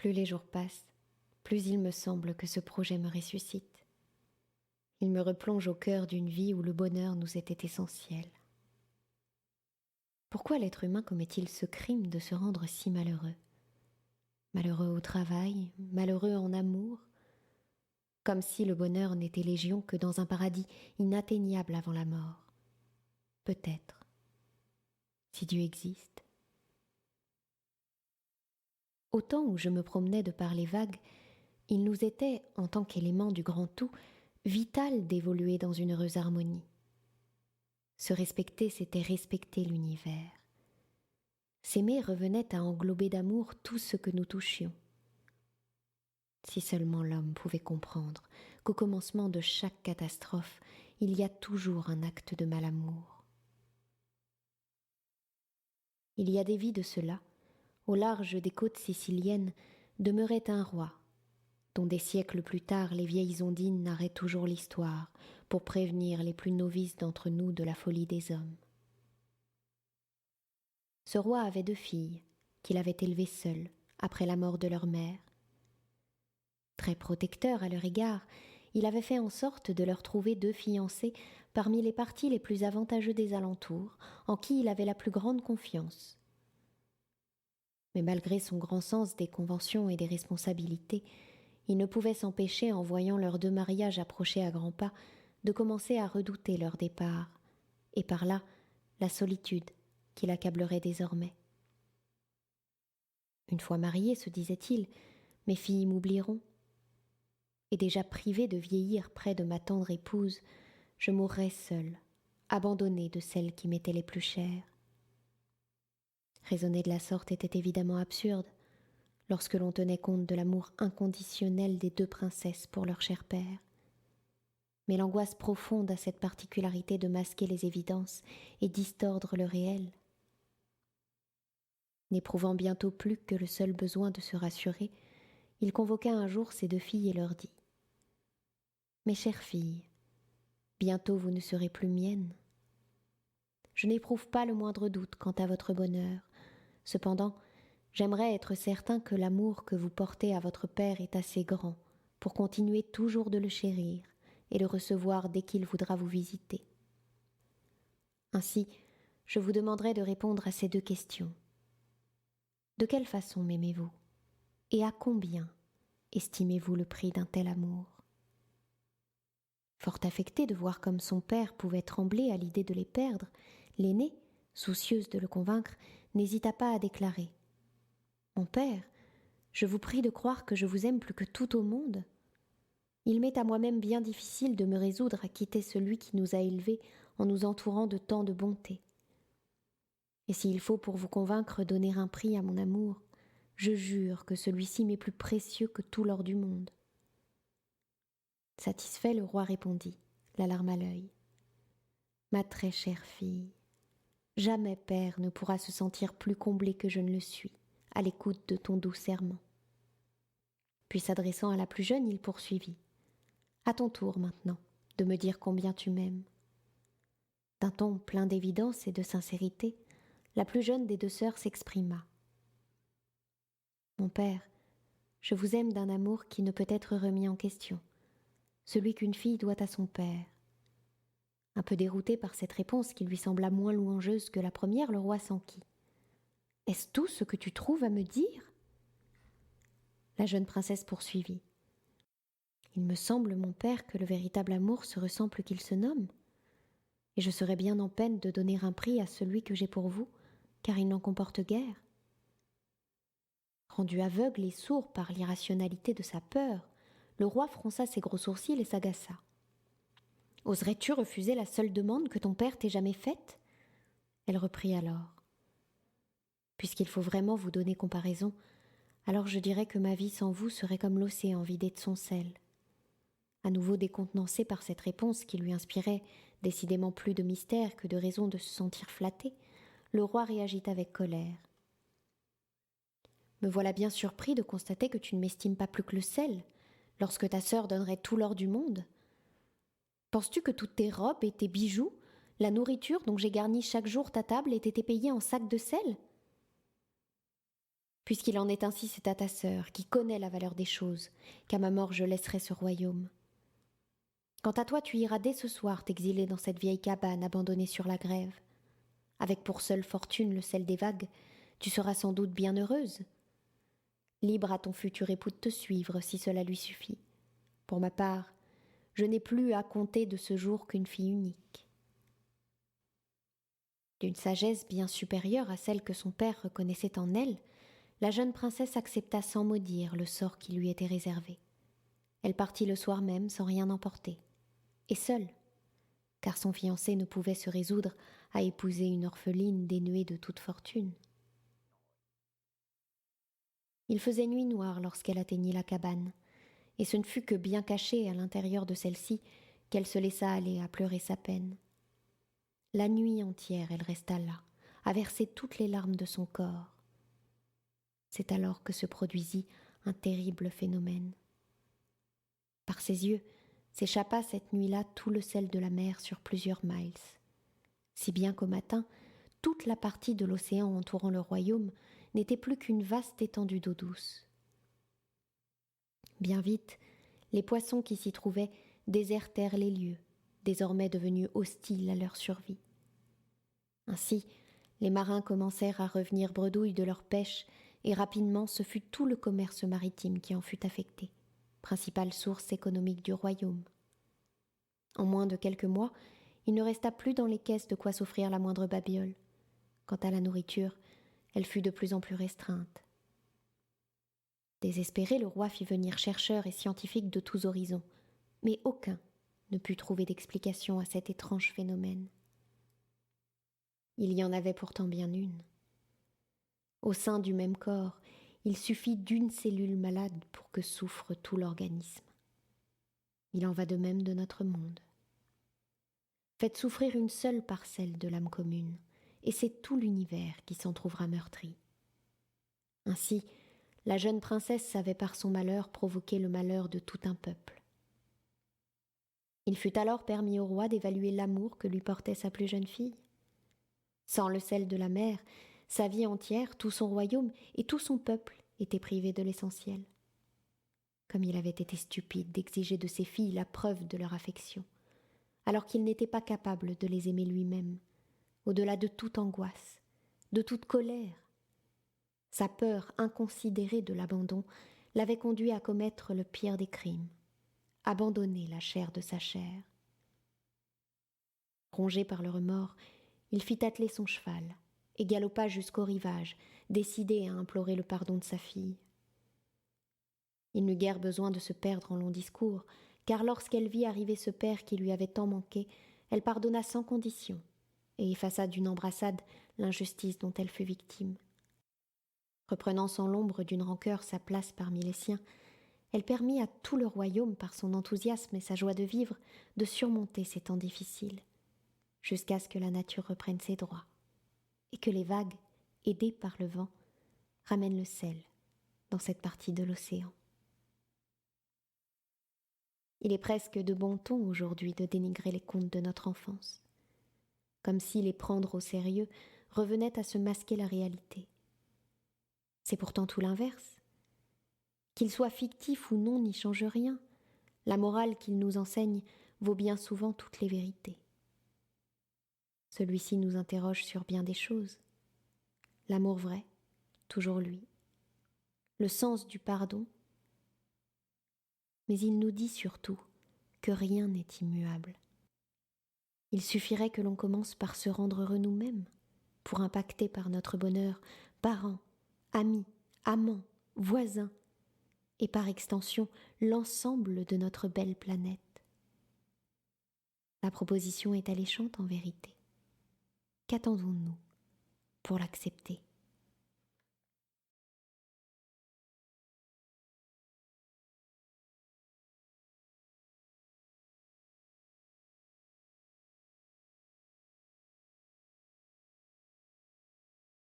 Plus les jours passent, plus il me semble que ce projet me ressuscite. Il me replonge au cœur d'une vie où le bonheur nous était essentiel. Pourquoi l'être humain commet-il ce crime de se rendre si malheureux? Malheureux au travail, malheureux en amour, comme si le bonheur n'était légion que dans un paradis inatteignable avant la mort. Peut-être, si Dieu existe. Au temps où je me promenais de par les vagues, il nous était, en tant qu'élément du grand tout, vital d'évoluer dans une heureuse harmonie. Se respecter, c'était respecter l'univers. S'aimer revenait à englober d'amour tout ce que nous touchions. Si seulement l'homme pouvait comprendre qu'au commencement de chaque catastrophe, il y a toujours un acte de malamour. Il y a des vies de cela, au large des côtes siciliennes, demeurait un roi, dont des siècles plus tard les vieilles ondines narraient toujours l'histoire pour prévenir les plus novices d'entre nous de la folie des hommes. Ce roi avait 2 filles, qu'il avait élevées seules, après la mort de leur mère. Très protecteur à leur égard, il avait fait en sorte de leur trouver 2 fiancés parmi les partis les plus avantageux des alentours, en qui il avait la plus grande confiance. Mais malgré son grand sens des conventions et des responsabilités, il ne pouvait s'empêcher, en voyant leurs 2 mariages approcher à grands pas, de commencer à redouter leur départ, et par là la solitude qui l'accablerait désormais. Une fois marié, se disait-il, mes filles m'oublieront. Et déjà privé de vieillir près de ma tendre épouse, je mourrais seule, abandonnée de celles qui m'étaient les plus chères. Raisonner de la sorte était évidemment absurde, lorsque l'on tenait compte de l'amour inconditionnel des 2 princesses pour leur cher père. Mais l'angoisse profonde a cette particularité de masquer les évidences et distordre le réel. N'éprouvant bientôt plus que le seul besoin de se rassurer, il convoqua un jour ses 2 filles et leur dit : « Mes chères filles, bientôt vous ne serez plus miennes. Je n'éprouve pas le moindre doute quant à votre bonheur. Cependant, j'aimerais être certain que l'amour que vous portez à votre père est assez grand pour continuer toujours de le chérir et le recevoir dès qu'il voudra vous visiter. Ainsi, je vous demanderai de répondre à ces 2 questions. De quelle façon m'aimez-vous? Et à combien estimez-vous le prix d'un tel amour ? » Fort affectée de voir comme son père pouvait trembler à l'idée de les perdre, l'aînée, soucieuse de le convaincre, n'hésita pas à déclarer : « Mon père, je vous prie de croire que je vous aime plus que tout au monde. Il m'est à moi-même bien difficile de me résoudre à quitter celui qui nous a élevés en nous entourant de tant de bonté. Et s'il faut pour vous convaincre donner un prix à mon amour, je jure que celui-ci m'est plus précieux que tout l'or du monde. » Satisfait, le roi répondit, la larme à l'œil : « Ma très chère fille, jamais père ne pourra se sentir plus comblé que je ne le suis à l'écoute de ton doux serment. » Puis s'adressant à la plus jeune, il poursuivit : « À ton tour maintenant de me dire combien tu m'aimes. » D'un ton plein d'évidence et de sincérité, la plus jeune des 2 sœurs s'exprima : « Mon père, je vous aime d'un amour qui ne peut être remis en question, celui qu'une fille doit à son père. » Un peu dérouté par cette réponse qui lui sembla moins louangeuse que la première, le roi s'enquit. « Est-ce tout ce que tu trouves à me dire ?» La jeune princesse poursuivit : « Il me semble, mon père, que le véritable amour se ressent plus qu'il se nomme, et je serais bien en peine de donner un prix à celui que j'ai pour vous, car il n'en comporte guère. » Rendu aveugle et sourd par l'irrationalité de sa peur, le roi fronça ses gros sourcils et s'agaça. « Oserais-tu refuser la seule demande que ton père t'ait jamais faite ?» Elle reprit alors : « Puisqu'il faut vraiment vous donner comparaison, alors je dirais que ma vie sans vous serait comme l'océan vidé de son sel. » À nouveau décontenancé par cette réponse qui lui inspirait décidément plus de mystère que de raison de se sentir flatté, le roi réagit avec colère. « Me voilà bien surpris de constater que tu ne m'estimes pas plus que le sel, lorsque ta sœur donnerait tout l'or du monde. Penses-tu que toutes tes robes et tes bijoux, la nourriture dont j'ai garni chaque jour ta table, aient été payés en sacs de sel ? Puisqu'il en est ainsi, c'est à ta sœur, qui connaît la valeur des choses, qu'à ma mort je laisserai ce royaume. Quant à toi, tu iras dès ce soir t'exiler dans cette vieille cabane abandonnée sur la grève. Avec pour seule fortune le sel des vagues, tu seras sans doute bien heureuse. Libre à ton futur époux de te suivre, si cela lui suffit. Pour ma part, je n'ai plus à compter de ce jour qu'une fille unique. D'une sagesse bien supérieure à celle que son père reconnaissait en elle, la jeune princesse accepta sans mot dire le sort qui lui était réservé. Elle partit le soir même sans rien emporter, et seule, car son fiancé ne pouvait se résoudre à épouser une orpheline dénuée de toute fortune. Il faisait nuit noire lorsqu'elle atteignit la cabane, et ce ne fut que bien cachée à l'intérieur de celle-ci qu'elle se laissa aller à pleurer sa peine. La nuit entière elle resta là, à verser toutes les larmes de son corps. C'est alors que se produisit un terrible phénomène. Par ses yeux s'échappa cette nuit-là tout le sel de la mer sur plusieurs miles, si bien qu'au matin, toute la partie de l'océan entourant le royaume n'était plus qu'une vaste étendue d'eau douce. Bien vite, les poissons qui s'y trouvaient désertèrent les lieux, désormais devenus hostiles à leur survie. Ainsi, les marins commencèrent à revenir bredouilles de leur pêche, et rapidement ce fut tout le commerce maritime qui en fut affecté, principale source économique du royaume. En moins de quelques mois, il ne resta plus dans les caisses de quoi s'offrir la moindre babiole. Quant à la nourriture, elle fut de plus en plus restreinte. Désespéré, le roi fit venir chercheurs et scientifiques de tous horizons, mais aucun ne put trouver d'explication à cet étrange phénomène. Il y en avait pourtant bien une. Au sein du même corps, il suffit d'une cellule malade pour que souffre tout l'organisme. Il en va de même de notre monde. Faites souffrir une seule parcelle de l'âme commune, et c'est tout l'univers qui s'en trouvera meurtri. Ainsi, la jeune princesse savait par son malheur provoquer le malheur de tout un peuple. Il fut alors permis au roi d'évaluer l'amour que lui portait sa plus jeune fille. Sans le sel de la mer, sa vie entière, tout son royaume et tout son peuple étaient privés de l'essentiel. Comme il avait été stupide d'exiger de ses filles la preuve de leur affection, alors qu'il n'était pas capable de les aimer lui-même, au-delà de toute angoisse, de toute colère. Sa peur inconsidérée de l'abandon l'avait conduit à commettre le pire des crimes, abandonner la chair de sa chair. Rongé par le remords, il fit atteler son cheval et galopa jusqu'au rivage, décidé à implorer le pardon de sa fille. Il n'eut guère besoin de se perdre en longs discours, car lorsqu'elle vit arriver ce père qui lui avait tant manqué, elle pardonna sans condition et effaça d'une embrassade l'injustice dont elle fut victime. Reprenant sans l'ombre d'une rancœur sa place parmi les siens, elle permit à tout le royaume, par son enthousiasme et sa joie de vivre, de surmonter ces temps difficiles, jusqu'à ce que la nature reprenne ses droits, et que les vagues, aidées par le vent, ramènent le sel dans cette partie de l'océan. Il est presque de bon ton aujourd'hui de dénigrer les contes de notre enfance, comme si les prendre au sérieux revenait à se masquer la réalité. C'est pourtant tout l'inverse. Qu'il soit fictif ou non n'y change rien. La morale qu'il nous enseigne vaut bien souvent toutes les vérités. Celui-ci nous interroge sur bien des choses. L'amour vrai, toujours lui. Le sens du pardon. Mais il nous dit surtout que rien n'est immuable. Il suffirait que l'on commence par se rendre heureux nous-mêmes, pour impacter par notre bonheur parents, amis, amants, voisins, et par extension l'ensemble de notre belle planète. La proposition est alléchante en vérité. Qu'attendons-nous pour l'accepter ?